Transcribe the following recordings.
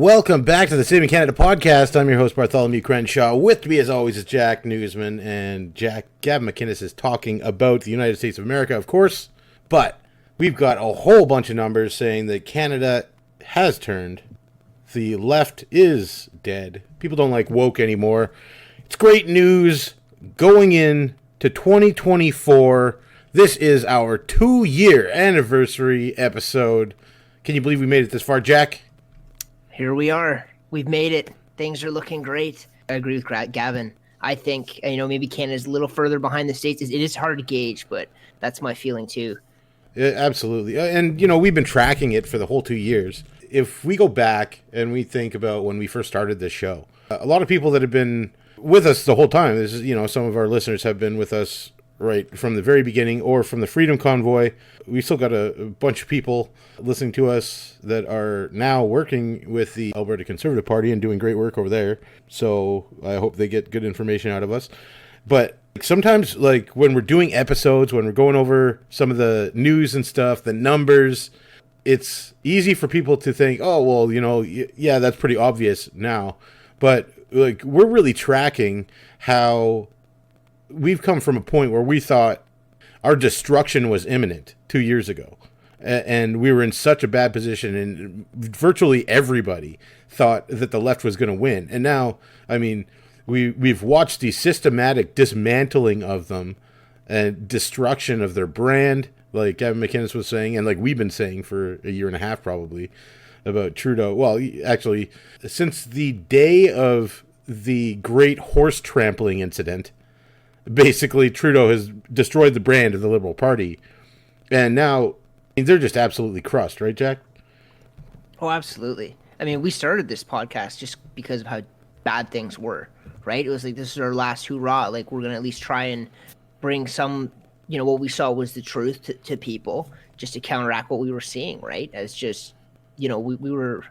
Welcome back to the Saving Canada podcast. I'm your host, Bartholomew Crenshaw. With me, as always, is Jack Newsman. And Gavin McInnes is talking about the United States of America, of course. But we've got a whole bunch of numbers saying that Canada has turned. The left is dead. People don't like woke anymore. It's great news going in to 2024. This is our 2-year anniversary episode. Can you believe we made it this far, Jack? Here we are. We've made it. Things are looking great. I agree with Gavin. I think, maybe Canada's a little further behind the States. It is hard to gauge, but that's my feeling too. Yeah, absolutely. And, we've been tracking it for the whole 2 years. If we go back and we think about when we first started this show, a lot of people that have been with us the whole time, this is, some of our listeners have been with us right from the very beginning or from the Freedom Convoy. We still got a bunch of people listening to us that are now working with the Alberta Conservative Party and doing great work over there. So I hope they get good information out of us. But sometimes, like when we're doing episodes, when we're going over some of the news and stuff, the numbers, it's easy for people to think, oh, well, yeah, that's pretty obvious now. But like we're really tracking how we've come from a point where we thought our destruction was imminent 2 years ago. And we were in such a bad position, and virtually everybody thought that the left was going to win. And now, we've watched the systematic dismantling of them and destruction of their brand, like Gavin McInnes was saying, and like we've been saying for a year and a half probably about Trudeau. Well, actually, since the day of the great horse trampling incident, basically Trudeau has destroyed the brand of the Liberal Party. And now they're just absolutely crushed, right, Jack? Oh, absolutely. We started this podcast just because of how bad things were, right? It was like, this is our last hoorah. Like, we're going to at least try and bring some, what we saw was the truth to people, just to counteract what we were seeing, right? As just, we were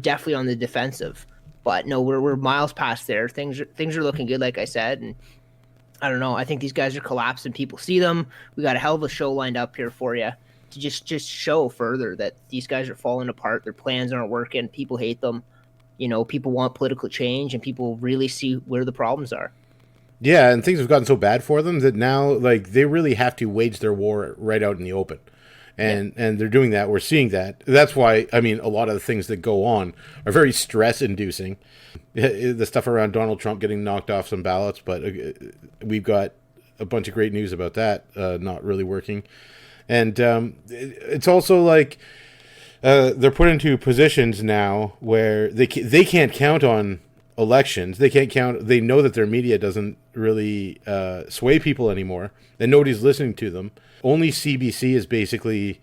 definitely on the defensive. But no, we're miles past there. Things are looking good, like I said, and I don't know. I think these guys are collapsing. People see them. We got a hell of a show lined up here for you to just show further that these guys are falling apart. Their plans aren't working. People hate them. People want political change, and people really see where the problems are. Yeah, and things have gotten so bad for them that now, like, they really have to wage their war right out in the open. And they're doing that. We're seeing that. That's why, a lot of the things that go on are very stress-inducing. The stuff around Donald Trump getting knocked off some ballots, but we've got a bunch of great news about that not really working. And it's also like they're put into positions now where they can't count on elections. They can't count. They know that their media doesn't really sway people anymore, and nobody's listening to them. Only CBC is basically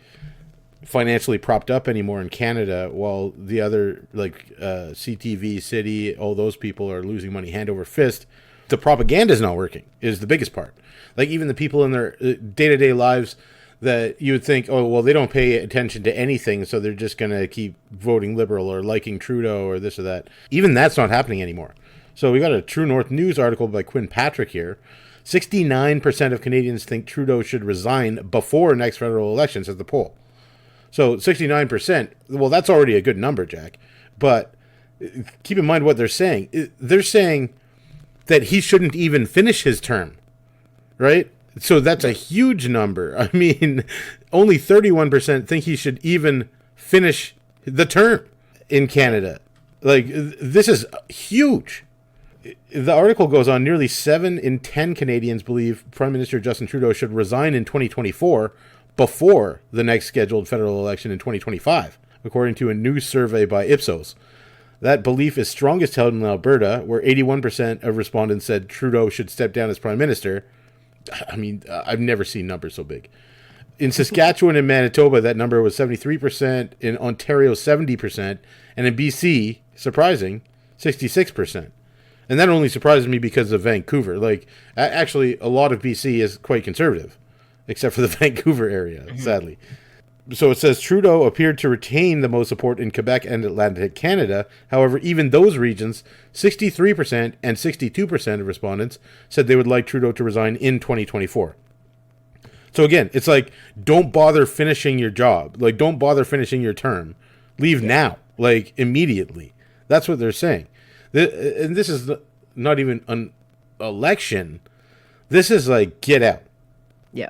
financially propped up anymore in Canada, while the other, like CTV, City, all those people are losing money hand over fist. The propaganda is not working, is the biggest part. Like, even the people in their day-to-day lives that you would think, oh, well, they don't pay attention to anything, so they're just going to keep voting Liberal or liking Trudeau or this or that. Even that's not happening anymore. So we got a True North News article by Quinn Patrick here. 69% of Canadians think Trudeau should resign before next federal election, says the poll. So 69%, well, that's already a good number, Jack. But keep in mind what they're saying. They're saying that he shouldn't even finish his term, right? So that's a huge number. Only 31% think he should even finish the term in Canada. Like, this is huge. The article goes on, nearly 7 in 10 Canadians believe Prime Minister Justin Trudeau should resign in 2024 before the next scheduled federal election in 2025, according to a new survey by Ipsos. That belief is strongest held in Alberta, where 81% of respondents said Trudeau should step down as Prime Minister. I've never seen numbers so big. In Saskatchewan and Manitoba, that number was 73%, in Ontario, 70%, and in BC, surprising, 66%. And that only surprises me because of Vancouver. Like, actually, a lot of BC is quite conservative, except for the Vancouver area, sadly. So it says Trudeau appeared to retain the most support in Quebec and Atlantic Canada. However, even those regions, 63% and 62% of respondents said they would like Trudeau to resign in 2024. So again, it's like, don't bother finishing your job. Like, don't bother finishing your term. Leave now, like, immediately. That's what they're saying. And this is not even an election. This is like get out. Yeah.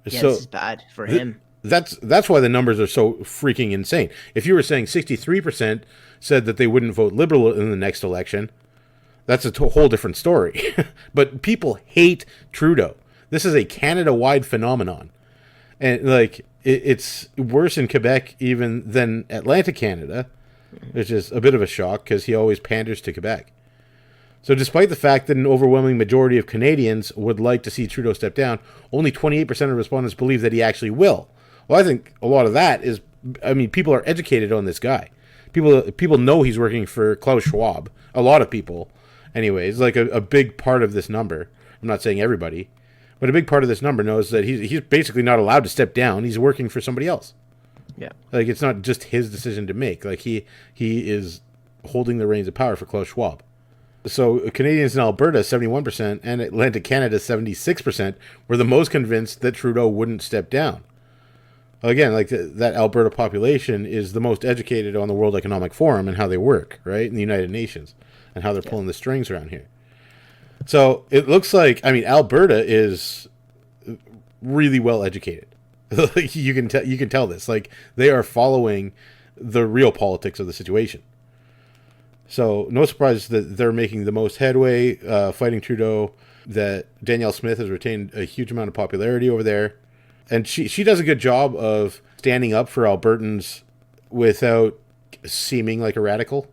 Yeah, So this is bad for him. that's why the numbers are so freaking insane. If you were saying 63% said that they wouldn't vote Liberal in the next election, that's a whole different story. But people hate Trudeau. This is a Canada-wide phenomenon. And like it's worse in Quebec even than Atlantic Canada, which is a bit of a shock because he always panders to Quebec. So despite the fact that an overwhelming majority of Canadians would like to see Trudeau step down, only 28% of respondents believe that he actually will. Well, I think a lot of that is, I mean, people are educated on this guy. People know he's working for Klaus Schwab. A lot of people, anyways, like a big part of this number. I'm not saying everybody, but a big part of this number knows that he's basically not allowed to step down. He's working for somebody else. Yeah. Like, it's not just his decision to make. Like, he is holding the reins of power for Klaus Schwab. So Canadians in Alberta, 71%, and Atlantic Canada, 76%, were the most convinced that Trudeau wouldn't step down. Again, like that Alberta population is the most educated on the World Economic Forum and how they work, right, in the United Nations, and how they're pulling the strings around here. So it looks like, I mean, Alberta is really well educated. You can tell this. Like, they are following the real politics of the situation. So no surprise that they're making the most headway fighting Trudeau, that Danielle Smith has retained a huge amount of popularity over there. And she does a good job of standing up for Albertans without seeming like a radical.